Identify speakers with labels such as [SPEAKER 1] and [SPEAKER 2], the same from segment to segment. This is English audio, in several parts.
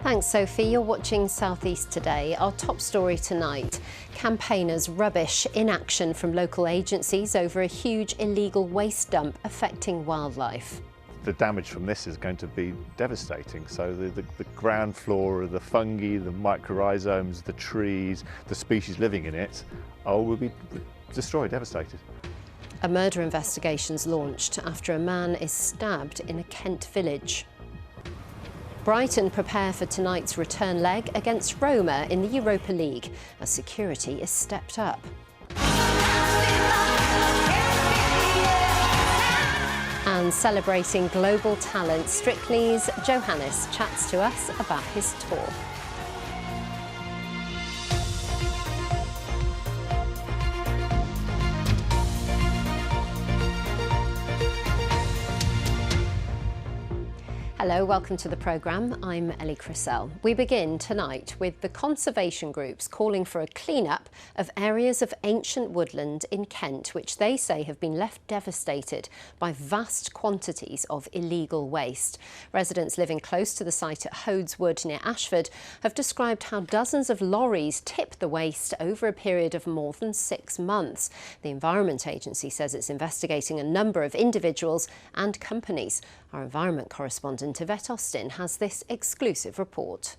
[SPEAKER 1] Thanks, Sophie. You're watching South East Today. Our top story tonight: campaigners rubbish inaction from local agencies over a huge illegal waste dump affecting wildlife.
[SPEAKER 2] The damage from this is going to be devastating. So the ground flora, the fungi, the mycorrhizomes, the trees, the species living in it will be destroyed, devastated.
[SPEAKER 1] A murder investigation's launched after a man is stabbed in a Kent village. Brighton prepare for tonight's return leg against Roma in the Europa League as security is stepped up. And celebrating global talent, Strictly's Johannes chats to us about his tour. Hello, welcome to the programme. I'm Ellie Crisell. We begin tonight with the conservation groups calling for a clean-up of areas of ancient woodland in Kent, which they say have been left devastated by vast quantities of illegal waste. Residents living close to the site at Hodes Wood near Ashford have described how dozens of lorries tip the waste over a period of more than 6 months. The Environment Agency says it's investigating a number of individuals and companies. Our environment correspondent Yvette Austin has this exclusive report.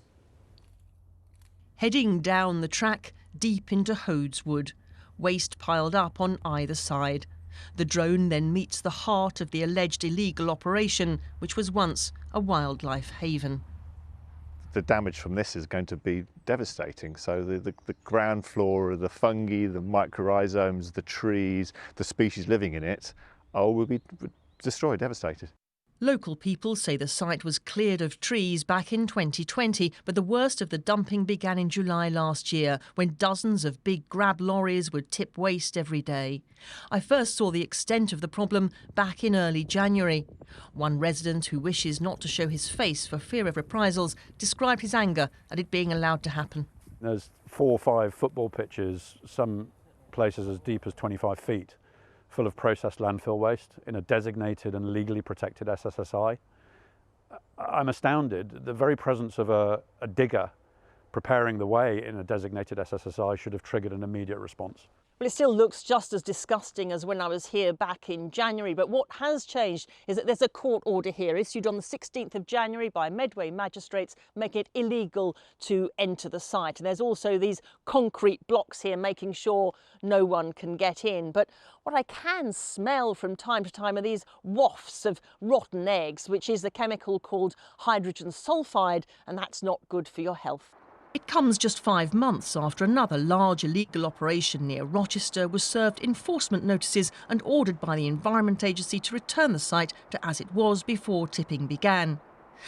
[SPEAKER 3] Heading down the track, deep into Hodes Wood, waste piled up on either side. The drone then meets the heart of the alleged illegal operation, which was once a wildlife haven.
[SPEAKER 2] The damage from this is going to be devastating. So the ground flora, the fungi, the mycorrhizomes, the trees, the species living in it will be destroyed, devastated.
[SPEAKER 3] Local people say the site was cleared of trees back in 2020, but the worst of the dumping began in July last year, when dozens of big grab lorries would tip waste every day. I first saw the extent of the problem back in early January. One resident, who wishes not to show his face for fear of reprisals, described his anger at it being allowed to happen.
[SPEAKER 4] There's 4 or 5 football pitches, some places as deep as 25 feet. Full of processed landfill waste in a designated and legally protected SSSI. I'm astounded. The very presence of a digger preparing the way in a designated SSSI should have triggered an immediate response.
[SPEAKER 5] Well, it still looks just as disgusting as when I was here back in January, but what has changed is that there's a court order here issued on the 16th of January by Medway magistrates, making it illegal to enter the site. And there's also these concrete blocks here making sure no one can get in. But what I can smell from time to time are these wafts of rotten eggs, which is the chemical called hydrogen sulfide, and that's not good for your health.
[SPEAKER 3] It comes just 5 months after another large illegal operation near Rochester was served enforcement notices and ordered by the Environment Agency to return the site to as it was before tipping began.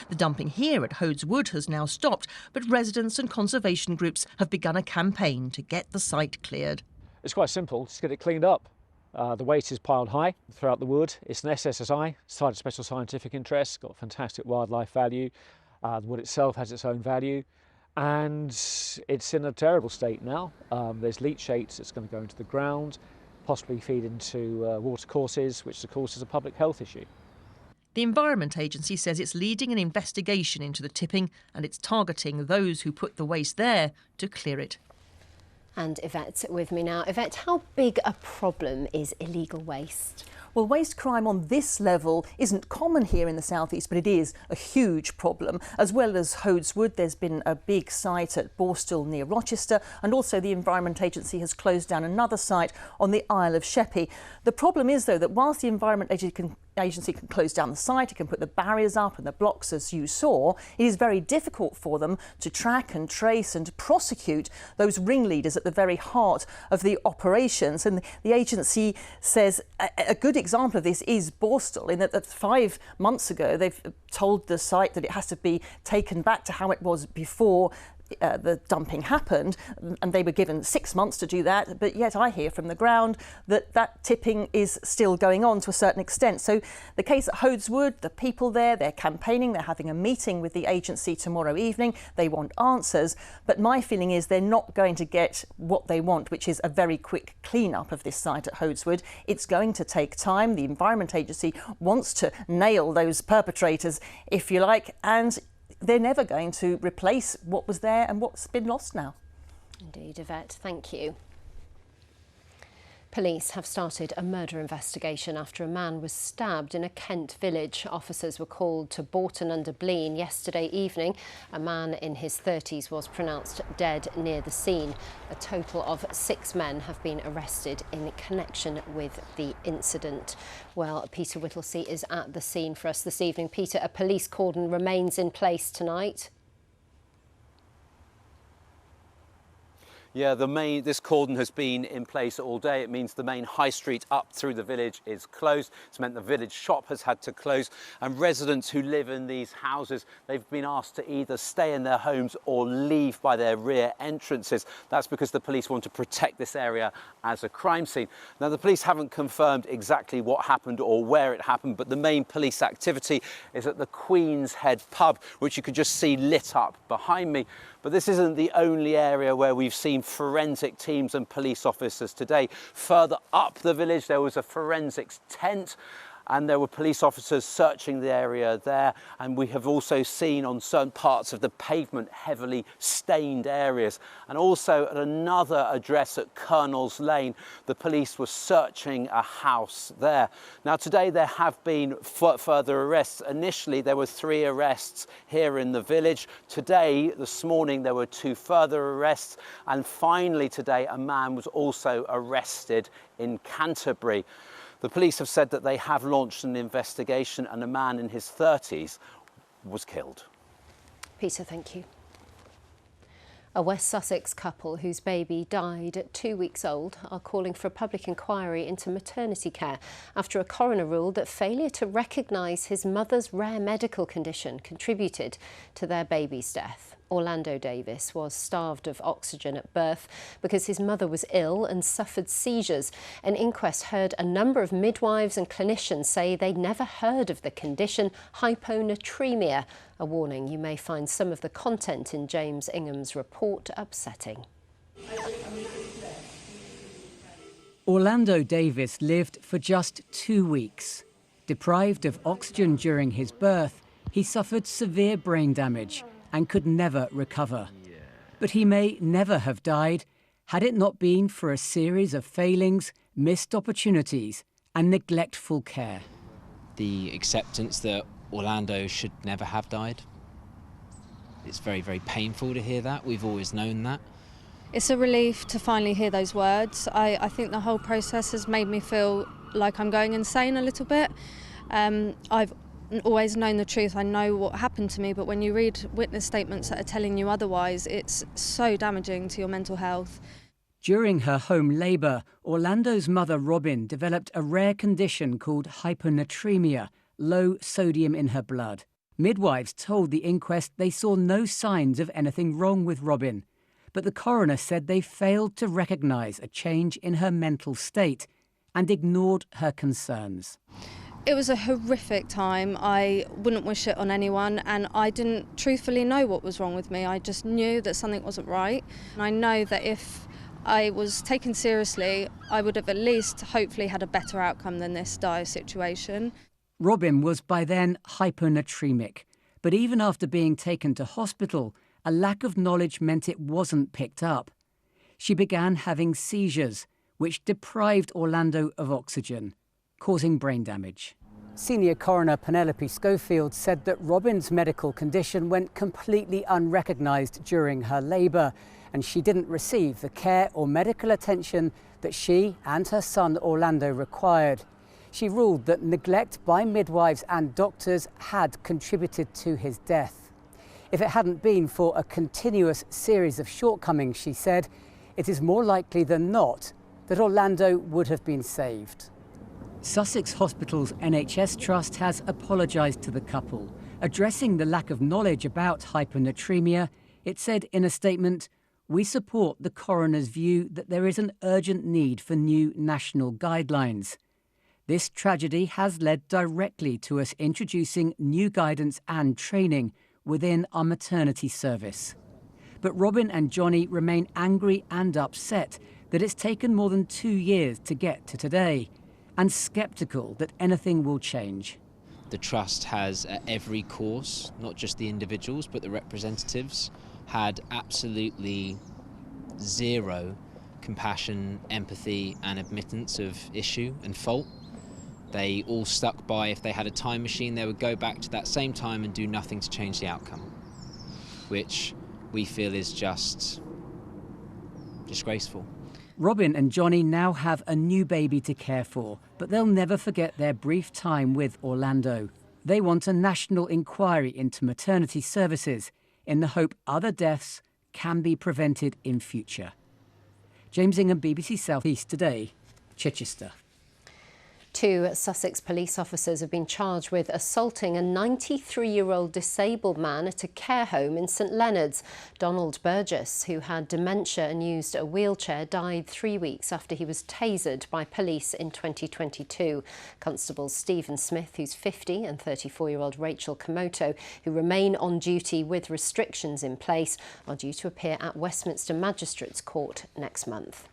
[SPEAKER 3] The dumping here at Hodes Wood has now stopped, but residents and conservation groups have begun a campaign to get the site cleared.
[SPEAKER 6] It's quite simple, just get it cleaned up. The waste is piled high throughout the wood. It's an SSSI, Site of Special Scientific Interest, got fantastic wildlife value. The wood itself has its own value. And it's in a terrible state now. There's leachates that's going to go into the ground, possibly feed into watercourses, which of course is a public health issue.
[SPEAKER 3] The Environment Agency says it's leading an investigation into the tipping and it's targeting those who put the waste there to clear it.
[SPEAKER 1] And Yvette's with me now. Yvette, how big a problem is illegal waste?
[SPEAKER 7] Well, waste crime on this level isn't common here in the southeast, but it is a huge problem. As well as Hodes Wood, there's been a big site at Borstal near Rochester, and also the Environment Agency has closed down another site on the Isle of Sheppey. The problem is, though, that whilst the Environment Agency can close down the site, it can put the barriers up and the blocks, as you saw, it is very difficult for them to track and trace and prosecute those ringleaders at the very heart of the operations. And the agency says a good example of this is Borstal, in that 5 months ago they've told the site that it has to be taken back to how it was before the dumping happened, and they were given 6 months to do that, but yet I hear from the ground that that tipping is still going on to a certain extent. So the case at Hodes Wood, the people there, they're campaigning, they're having a meeting with the agency tomorrow evening, they want answers, but my feeling is they're not going to get what they want, which is a very quick clean-up of this site at Hodes Wood. It's going to take time. The Environment Agency wants to nail those perpetrators, if you like, and they're never going to replace what was there and what's been lost now.
[SPEAKER 1] Indeed, Yvette, thank you. Police have started a murder investigation after a man was stabbed in a Kent village. Officers were called to Bourton-under-Blean yesterday evening. A man in his 30s was pronounced dead near the scene. A total of 6 men have been arrested in connection with the incident. Well, Peter Whittlesey is at the scene for us this evening. Peter, a police cordon remains in place tonight.
[SPEAKER 8] Yeah, this cordon has been in place all day. It means the main high street up through the village is closed. It's meant the village shop has had to close, and residents who live in these houses, they've been asked to either stay in their homes or leave by their rear entrances. That's because the police want to protect this area as a crime scene. Now, the police haven't confirmed exactly what happened or where it happened, but the main police activity is at the Queen's Head pub, which you can just see lit up behind me. But this isn't the only area where we've seen forensic teams and police officers today. Further up the village, there was a forensics tent, and there were police officers searching the area there. And we have also seen on certain parts of the pavement heavily stained areas. And also at another address at Colonel's Lane, the police were searching a house there. Now today there have been further arrests. Initially there were 3 arrests here in the village. Today, this morning, there were 2 further arrests. And finally today, a man was also arrested in Canterbury. The police have said that they have launched an investigation, and a man in his 30s was killed.
[SPEAKER 1] Peter, thank you. A West Sussex couple whose baby died at 2 weeks old are calling for a public inquiry into maternity care after a coroner ruled that failure to recognise his mother's rare medical condition contributed to their baby's death. Orlando Davis was starved of oxygen at birth because his mother was ill and suffered seizures. An inquest heard a number of midwives and clinicians say they'd never heard of the condition hyponatremia. A warning, you may find some of the content in James Ingham's report upsetting.
[SPEAKER 9] Orlando Davis lived for just 2 weeks. Deprived of oxygen during his birth, he suffered severe brain damage and could never recover. But he may never have died had it not been for a series of failings, missed opportunities and neglectful care.
[SPEAKER 10] The acceptance that Orlando should never have died. It's very, very painful to hear that. We've always known that.
[SPEAKER 11] It's a relief to finally hear those words. I think the whole process has made me feel like I'm going insane a little bit. I've always known the truth. I know what happened to me, but when you read witness statements that are telling you otherwise, it's so damaging to your mental health.
[SPEAKER 9] During her home labour, Orlando's mother Robin developed a rare condition called hyponatremia, low sodium in her blood. Midwives told the inquest they saw no signs of anything wrong with Robin, but the coroner said they failed to recognise a change in her mental state and ignored her concerns.
[SPEAKER 11] It was a horrific time. I wouldn't wish it on anyone, and I didn't truthfully know what was wrong with me. I just knew that something wasn't right. And I know that if I was taken seriously, I would have at least hopefully had a better outcome than this dire situation.
[SPEAKER 9] Robin was by then hyponatremic, but even after being taken to hospital, a lack of knowledge meant it wasn't picked up. She began having seizures, which deprived Orlando of oxygen, causing brain damage. Senior coroner Penelope Schofield said that Robin's medical condition went completely unrecognised during her labour, and she didn't receive the care or medical attention that she and her son Orlando required. She ruled that neglect by midwives and doctors had contributed to his death. If it hadn't been for a continuous series of shortcomings, she said, it is more likely than not that Orlando would have been saved. Sussex Hospital's NHS Trust has apologised to the couple. Addressing the lack of knowledge about hyponatremia, it said in a statement, "We support the coroner's view that there is an urgent need for new national guidelines. This tragedy has led directly to us introducing new guidance and training within our maternity service." But Robin and Johnny remain angry and upset that it's taken more than 2 years to get to today, and sceptical that anything will change.
[SPEAKER 10] The Trust has, at every course, not just the individuals but the representatives, had absolutely zero compassion, empathy and admittance of issue and fault. They all stuck by, if they had a time machine, they would go back to that same time and do nothing to change the outcome, which we feel is just disgraceful.
[SPEAKER 9] Robin and Johnny now have a new baby to care for, but they'll never forget their brief time with Orlando. They want a national inquiry into maternity services in the hope other deaths can be prevented in future. James Ingham, BBC South East Today, Chichester.
[SPEAKER 1] 2 Sussex police officers have been charged with assaulting a 93-year-old disabled man at a care home in St Leonard's. Donald Burgess, who had dementia and used a wheelchair, died 3 weeks after he was tasered by police in 2022. Constables Stephen Smith, who's 50, and 34-year-old Rachel Komoto, who remain on duty with restrictions in place, are due to appear at Westminster Magistrates Court next month.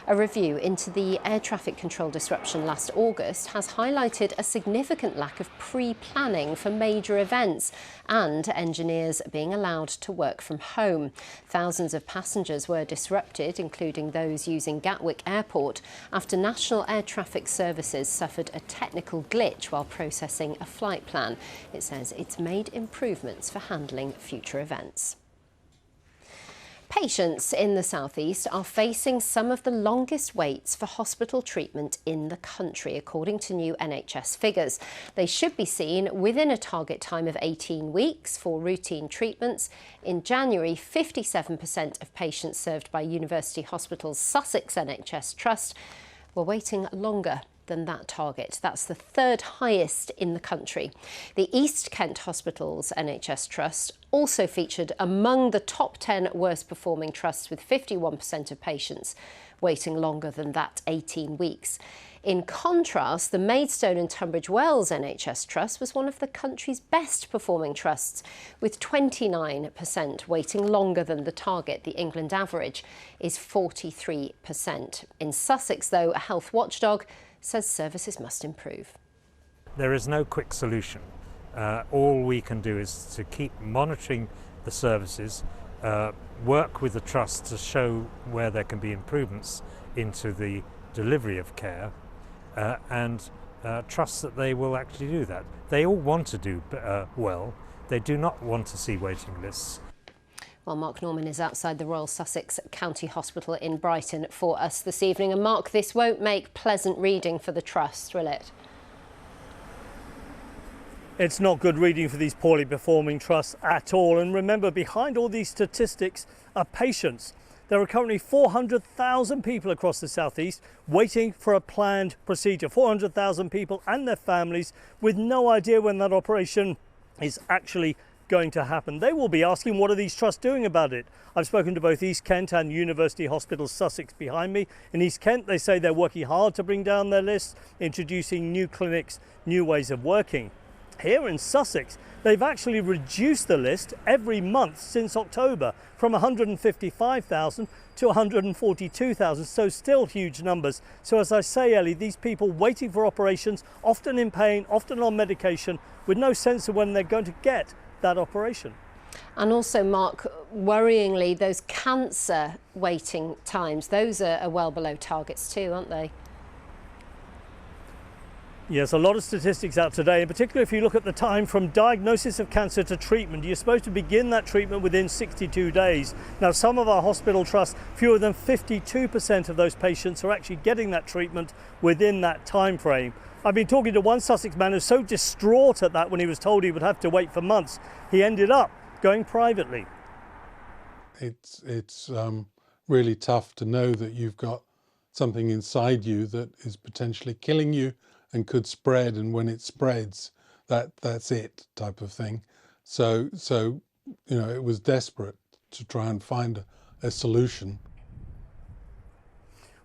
[SPEAKER 1] A review into the air traffic control disruption last August has highlighted a significant lack of pre-planning for major events and engineers being allowed to work from home. Thousands of passengers were disrupted, including those using Gatwick Airport, after National Air Traffic Services suffered a technical glitch while processing a flight plan. It says it's made improvements for handling future events. Patients in the South East are facing some of the longest waits for hospital treatment in the country, according to new NHS figures. They should be seen within a target time of 18 weeks for routine treatments. In January, 57% of patients served by University Hospitals Sussex NHS Trust were waiting longer than that target. That's the 3rd highest in the country. The East Kent Hospitals NHS Trust also featured among the top 10 worst performing trusts, with 51% of patients waiting longer than that 18 weeks. In contrast, the Maidstone and Tunbridge Wells NHS Trust was one of the country's best performing trusts, with 29% waiting longer than the target. The England average is 43%. In Sussex, though, a health watchdog says services must improve.
[SPEAKER 12] There is no quick solution. All we can do is to keep monitoring the services, work with the trust to show where there can be improvements into the delivery of care, and trust that they will actually do that. They all want to do well. They do not want to see waiting lists.
[SPEAKER 1] Well, Mark Norman is outside the Royal Sussex County Hospital in Brighton for us this evening. And Mark, this won't make pleasant reading for the Trust, will it?
[SPEAKER 13] It's not good reading for these poorly performing trusts at all. And remember, behind all these statistics are patients. There are currently 400,000 people across the South East waiting for a planned procedure. 400,000 people and their families with no idea when that operation is actually going to happen. They will be asking, what are these trusts doing about it? I've spoken to both East Kent and University Hospitals Sussex behind me. In East Kent, they say they're working hard to bring down their lists, introducing new clinics, new ways of working. Here in Sussex, they've actually reduced the list every month since October, from 155,000 to 142,000, so still huge numbers. So as I say, Ellie, these people waiting for operations, often in pain, often on medication, with no sense of when they're going to get that operation.
[SPEAKER 1] And also, Mark, worryingly, those cancer waiting times, those are well below targets too, aren't they?
[SPEAKER 13] Yes, a lot of statistics out today, in particular if you look at the time from diagnosis of cancer to treatment. You're supposed to begin that treatment within 62 days. Now, some of our hospital trusts, fewer than 52% of those patients are actually getting that treatment within that time frame. I've been talking to one Sussex man who's so distraught at that when he was told he would have to wait for months, he ended up going privately.
[SPEAKER 14] It's really tough to know that you've got something inside you that is potentially killing you and could spread, and when it spreads, that's it type of thing. So you know, it was desperate to try and find a solution.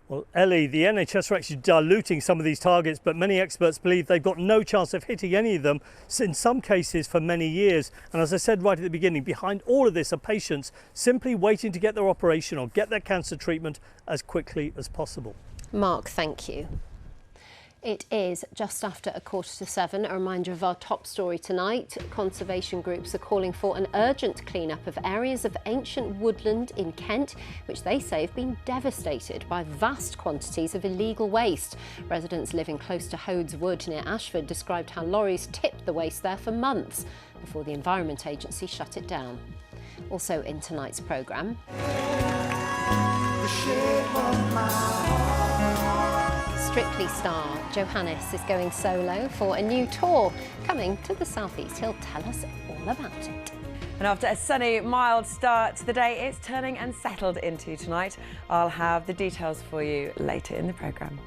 [SPEAKER 13] Well, Ellie, the NHS are actually diluting some of these targets, but many experts believe they've got no chance of hitting any of them, in some cases for many years. And as I said right at the beginning, behind all of this are patients simply waiting to get their operation or get their cancer treatment as quickly as possible.
[SPEAKER 1] Mark, thank you. It is just after 6:45. A reminder of our top story tonight. Conservation groups are calling for an urgent clean-up of areas of ancient woodland in Kent, which they say have been devastated by vast quantities of illegal waste. Residents living close to Hodes Wood near Ashford described how lorries tipped the waste there for months before the Environment Agency shut it down. Also in tonight's programme, Strictly star Johannes is going solo for a new tour coming to the southeast. He'll tell us all about it.
[SPEAKER 15] And after a sunny, mild start to the day, it's turning and settled into tonight. I'll have the details for you later in the programme.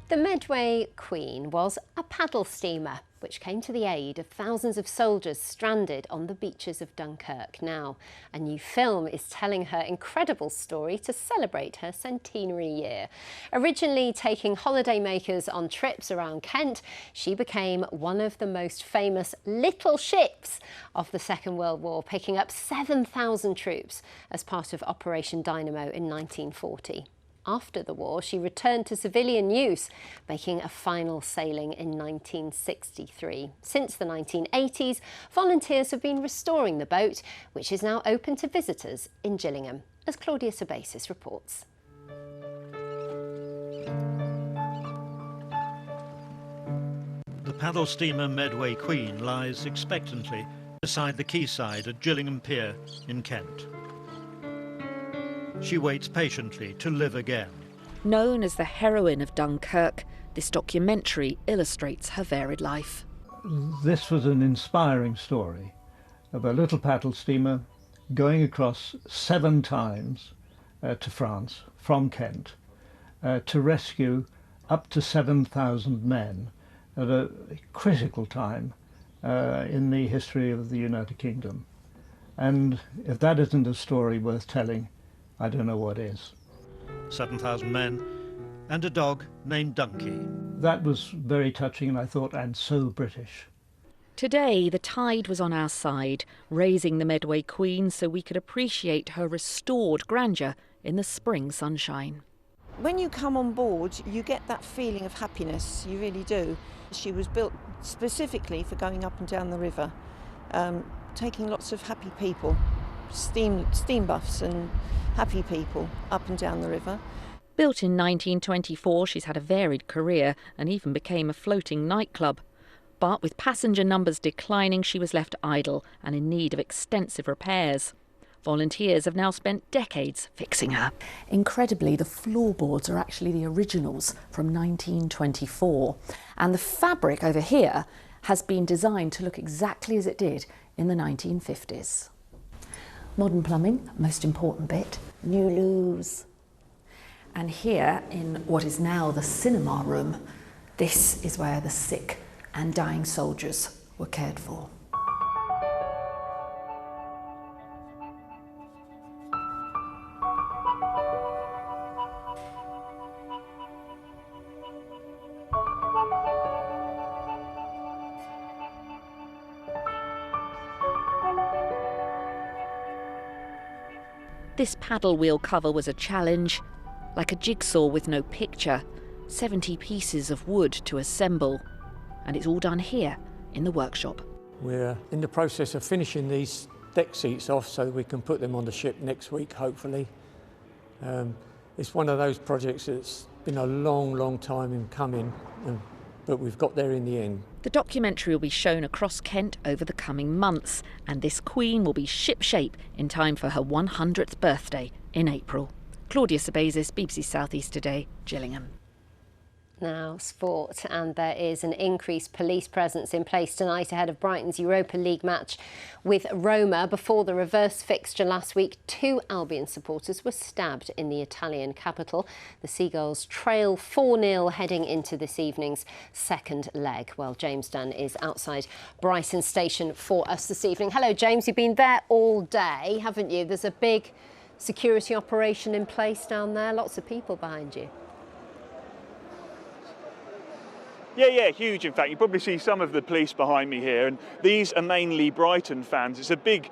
[SPEAKER 1] The Medway Queen was a paddle steamer which came to the aid of thousands of soldiers stranded on the beaches of Dunkirk. Now, a new film is telling her incredible story to celebrate her centenary year. Originally taking holidaymakers on trips around Kent, she became one of the most famous little ships of the Second World War, picking up 7,000 troops as part of Operation Dynamo in 1940. After the war, she returned to civilian use, making a final sailing in 1963. Since the 1980s, volunteers have been restoring the boat, which is now open to visitors in Gillingham, as Claudia Sabasis reports.
[SPEAKER 16] The paddle steamer Medway Queen lies expectantly beside the quayside at Gillingham Pier in Kent. She waits patiently to live again.
[SPEAKER 17] Known as the heroine of Dunkirk, this documentary illustrates her varied life.
[SPEAKER 18] This was an inspiring story of a little paddle steamer going across 7 times to France from Kent to rescue up to 7,000 men at a critical time in the history of the United Kingdom. And if that isn't a story worth telling, I don't know what is.
[SPEAKER 16] 7,000 men and a dog named Donkey.
[SPEAKER 18] That was very touching, and I thought, and so British.
[SPEAKER 17] Today, the tide was on our side, raising the Medway Queen so we could appreciate her restored grandeur in the spring sunshine.
[SPEAKER 19] When you come on board, you get that feeling of happiness, you really do. She was built specifically for going up and down the river, taking lots of happy people, steam buffs and happy people up and down the river.
[SPEAKER 17] Built in 1924, she's had a varied career and even became a floating nightclub. But with passenger numbers declining, she was left idle and in need of extensive repairs. Volunteers have now spent decades fixing her.
[SPEAKER 20] Incredibly, the floorboards are actually the originals from 1924. And the fabric over here has been designed to look exactly as it did in the 1950s. Modern plumbing, most important bit, new loos. And here, in what is now the cinema room, this is where the sick and dying soldiers were cared for.
[SPEAKER 17] This paddle wheel cover was a challenge, like a jigsaw with no picture, 70 pieces of wood to assemble. And it's all done here in the workshop.
[SPEAKER 21] We're in the process of finishing these deck seats off so we can put them on the ship next week, hopefully. It's one of those projects that's been a long time in coming, but we've got there in the end.
[SPEAKER 17] The documentary will be shown across Kent over the coming months, and this Queen will be shipshape in time for her 100th birthday in April. Claudia Sabasis, BBC South East Today, Gillingham.
[SPEAKER 1] Now, sport, and there is an increased police presence in place tonight ahead of Brighton's Europa League match with Roma. Before the reverse fixture last week, 2 Albion supporters were stabbed in the Italian capital. The Seagulls trail 4-0 heading into this evening's second leg. Well, James Dunn is outside Brighton Station for us this evening. Hello, James. You've been there all day, haven't you? There's a big security operation in place down there. Lots of people behind you.
[SPEAKER 2] Yeah, huge. In fact, you probably see some of the police behind me here, and these are mainly Brighton fans. It's a big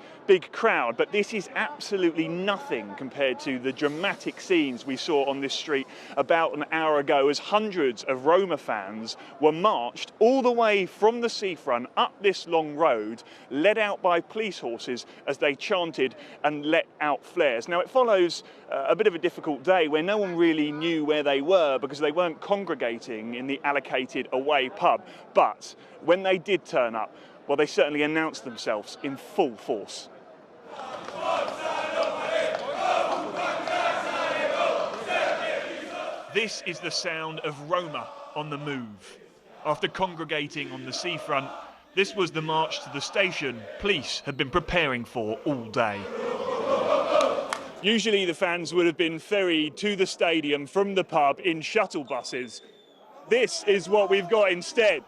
[SPEAKER 2] crowd, but this is absolutely nothing compared to the dramatic scenes we saw on this street about an hour ago as hundreds of Roma fans were marched all the way from the seafront up this long road, led out by police horses as they chanted and let out flares. Now, it follows a bit of a difficult day where no one really knew where they were because they weren't congregating in the allocated away pub. But when they did turn up, well, they certainly announced themselves in full force. This is the sound of Roma on the move. After congregating on the seafront, this was the march to the station police had been preparing for all day. Usually the fans would have been ferried to the stadium from the pub in shuttle buses. This is what we've got instead.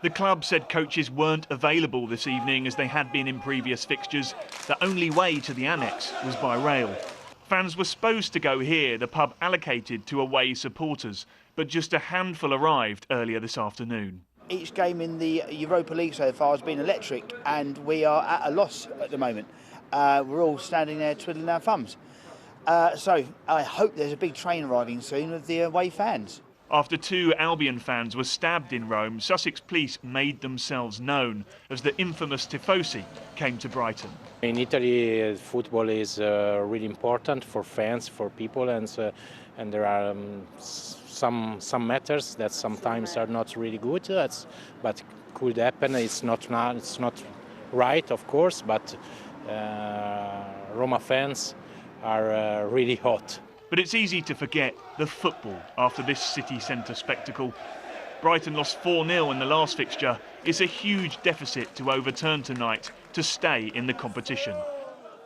[SPEAKER 2] The club said coaches weren't available this evening as they had been in previous fixtures. The only way to the annex was by rail. Fans were supposed to go here, the pub allocated to away supporters, but just a handful arrived earlier this afternoon.
[SPEAKER 22] Each game in the Europa League so far has been electric, and we are at a loss at the moment. We're all standing there twiddling our thumbs. So I hope there's a big train arriving soon with the away fans.
[SPEAKER 2] After 2 Albion fans were stabbed in Rome, Sussex police made themselves known as the infamous tifosi came to Brighton.
[SPEAKER 23] In Italy, football is really important for fans, for people, and there are some matters that sometimes are not really good, but could happen. It's not right, of course, but Roma fans are really hot.
[SPEAKER 2] But it's easy to forget the football after this city centre spectacle. Brighton lost 4-0 in the last fixture. It's a huge deficit to overturn tonight to stay in the competition.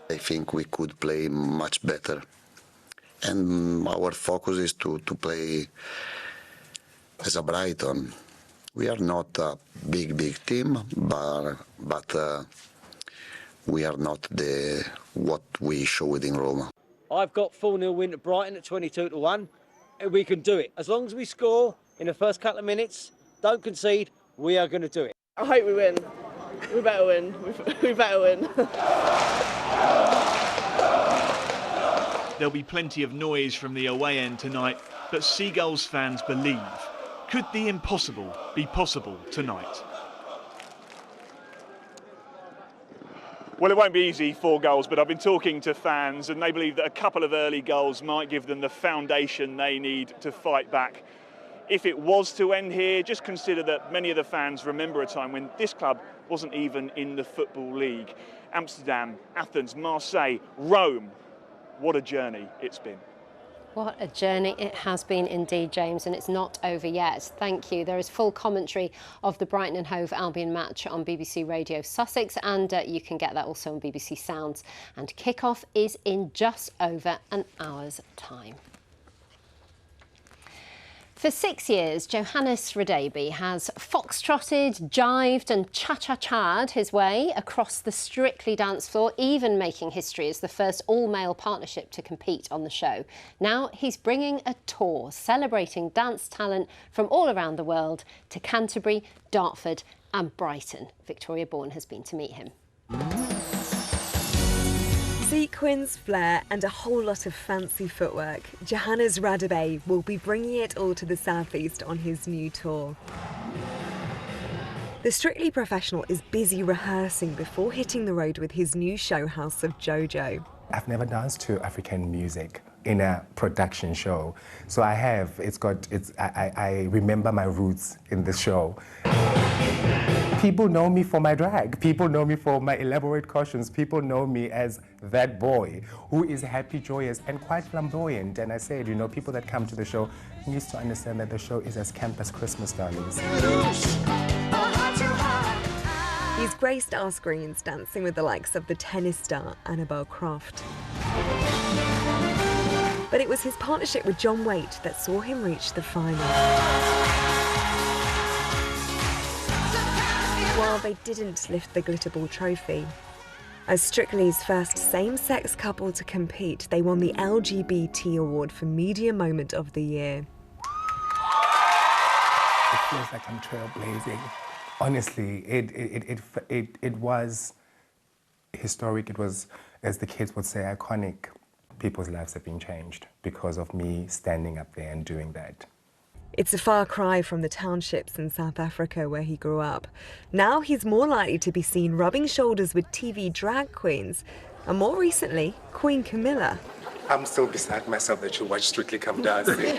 [SPEAKER 24] I think we could play much better. And our focus is to play as a Brighton. We are not a big team, but we are not what we showed in Roma.
[SPEAKER 25] I've got 4-0 win at Brighton at 22-1, and we can do it. As long as we score in the first couple of minutes, don't concede, we are going to do it.
[SPEAKER 26] I hope we win. We better win. We better win.
[SPEAKER 2] There'll be plenty of noise from the away end tonight, but Seagulls fans believe. Could the impossible be possible tonight? Well, it won't be easy, 4 goals, but I've been talking to fans and they believe that a couple of early goals might give them the foundation they need to fight back. If it was to end here, just consider that many of the fans remember a time when this club wasn't even in the Football League. Amsterdam, Athens, Marseille, Rome. What a journey it's been.
[SPEAKER 1] What a journey it has been indeed, James, and it's not over yet. Thank you. There is full commentary of the Brighton and Hove Albion match on BBC Radio Sussex, and you can get that also on BBC Sounds. And kick-off is in just over an hour's time. For 6 years, Johannes Radebe has foxtrotted, jived and cha-cha-cha'd his way across the Strictly dance floor, even making history as the first all-male partnership to compete on the show. Now he's bringing a tour celebrating dance talent from all around the world to Canterbury, Dartford and Brighton. Victoria Bourne has been to meet him.
[SPEAKER 27] Sequins, flair and a whole lot of fancy footwork, Johannes Radebe will be bringing it all to the southeast on his new tour. The Strictly Professional is busy rehearsing before hitting the road with his new show House of Jojo.
[SPEAKER 28] I've never danced to African music in a production show, so I remember my roots in the show. People know me for my drag. People know me for my elaborate costumes. People know me as that boy who is happy, joyous, and quite flamboyant. And I said, you know, people that come to the show need to understand that the show is as camp as Christmas, darlings.
[SPEAKER 27] He's graced our screens dancing with the likes of the tennis star Annabel Croft. But it was his partnership with John Waite that saw him reach the final. While they didn't lift the Glitterball trophy. As Strictly's first same-sex couple to compete, they won the LGBT award for Media Moment of the Year.
[SPEAKER 28] It feels like I'm trailblazing. Honestly, it was historic. It was, as the kids would say, iconic. People's lives have been changed because of me standing up there and doing that.
[SPEAKER 27] It's a far cry from the townships in South Africa where he grew up. Now he's more likely to be seen rubbing shoulders with TV drag queens, and more recently, Queen Camilla.
[SPEAKER 28] I'm still beside myself that you watch Strictly Come Dancing.
[SPEAKER 3] We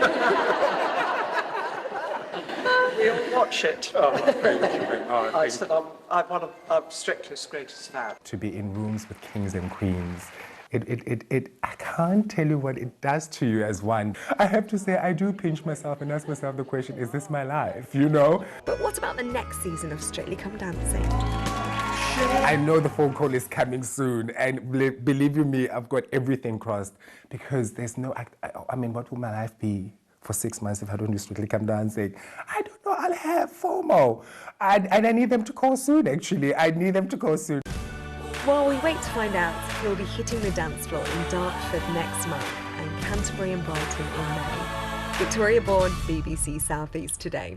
[SPEAKER 3] all watch it.
[SPEAKER 28] Oh, thank you. Oh,
[SPEAKER 3] I'm one of Strictly's greatest fans.
[SPEAKER 28] To be in rooms with kings and queens, I can't tell you what it does to you as one. I have to say, I do pinch myself and ask myself the question, is this my life, you know?
[SPEAKER 27] But what about the next season of Strictly Come Dancing?
[SPEAKER 28] I know the phone call is coming soon, and believe you me, I've got everything crossed, because there's no, I mean, what will my life be for 6 months if I don't do Strictly Come Dancing? I don't know, I'll have FOMO. And I need them to call soon, actually. I need them to call soon.
[SPEAKER 27] While we wait to find out, he'll be hitting the dance floor in Dartford next month and Canterbury and Brighton in May. Victoria Bourne, BBC South East Today.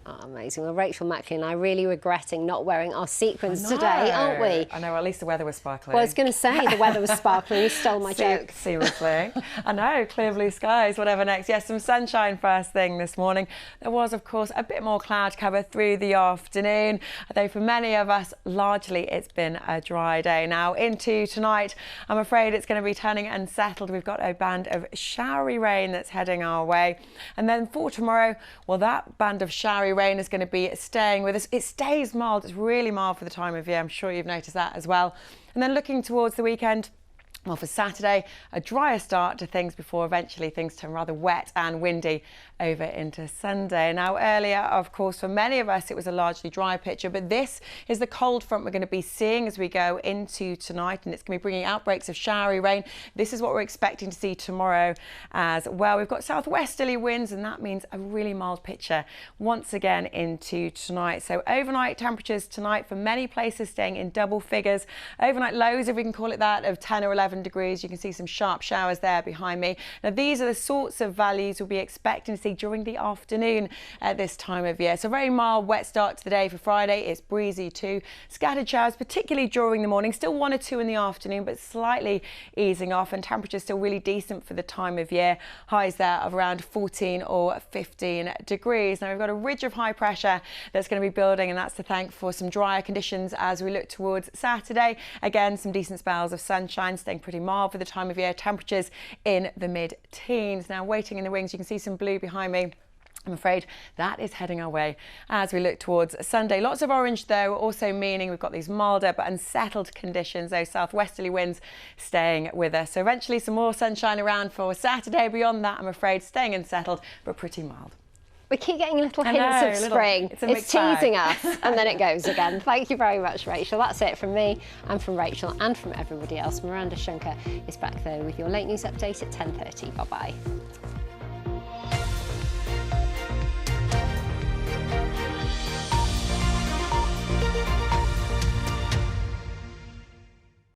[SPEAKER 1] Oh, amazing. Well, Rachel Mackley and I really regretting not wearing our sequins today, aren't we?
[SPEAKER 15] I know, well, at least the weather was sparkling.
[SPEAKER 1] Well, I was going to say, the weather was sparkling. You stole my joke.
[SPEAKER 15] Seriously. I know, clear blue skies, whatever next. Yes, some sunshine first thing this morning. There was, of course, a bit more cloud cover through the afternoon, though for many of us, largely it's been a dry day. Now, into tonight, I'm afraid it's going to be turning unsettled. We've got a band of showery rain that's heading our way. And then for tomorrow, well, that band of showery rain is going to be staying with us. It stays mild. It's really mild for the time of year. I'm sure you've noticed that as well. And then looking towards the weekend, well, for Saturday, a drier start to things before eventually things turn rather wet and windy over into Sunday. Now, earlier, of course, for many of us, it was a largely dry picture, but this is the cold front we're going to be seeing as we go into tonight, and it's going to be bringing outbreaks of showery rain. This is what we're expecting to see tomorrow as well. We've got southwesterly winds, and that means a really mild picture once again into tonight. So overnight temperatures tonight for many places staying in double figures. Overnight lows, if we can call it that, of 10 or 11 degrees. You can see some sharp showers there behind me. Now, these are the sorts of values we'll be expecting to see during the afternoon at this time of year. So very mild, wet start to the day for Friday. It's breezy too. Scattered showers, particularly during the morning. Still 1 or 2 in the afternoon, but slightly easing off, and temperatures still really decent for the time of year. Highs there of around 14 or 15 degrees. Now, we've got a ridge of high pressure that's going to be building, and that's to thank for some drier conditions as we look towards Saturday. Again, some decent spells of sunshine, staying pretty mild for the time of year. Temperatures in the mid-teens. Now, waiting in the wings, you can see some blue behind me. I'm afraid that is heading our way as we look towards Sunday. Lots of orange, though, also meaning we've got these milder but unsettled conditions, those southwesterly winds staying with us. So eventually some more sunshine around for Saturday. Beyond that, I'm afraid, staying unsettled but pretty mild.
[SPEAKER 1] We keep getting little hints of spring. It's teasing us, and then it goes again. Thank you very much, Rachel. That's it from me and from Rachel and from everybody else. Miranda Shunker is back there with your late news update at 10:30. Bye-bye.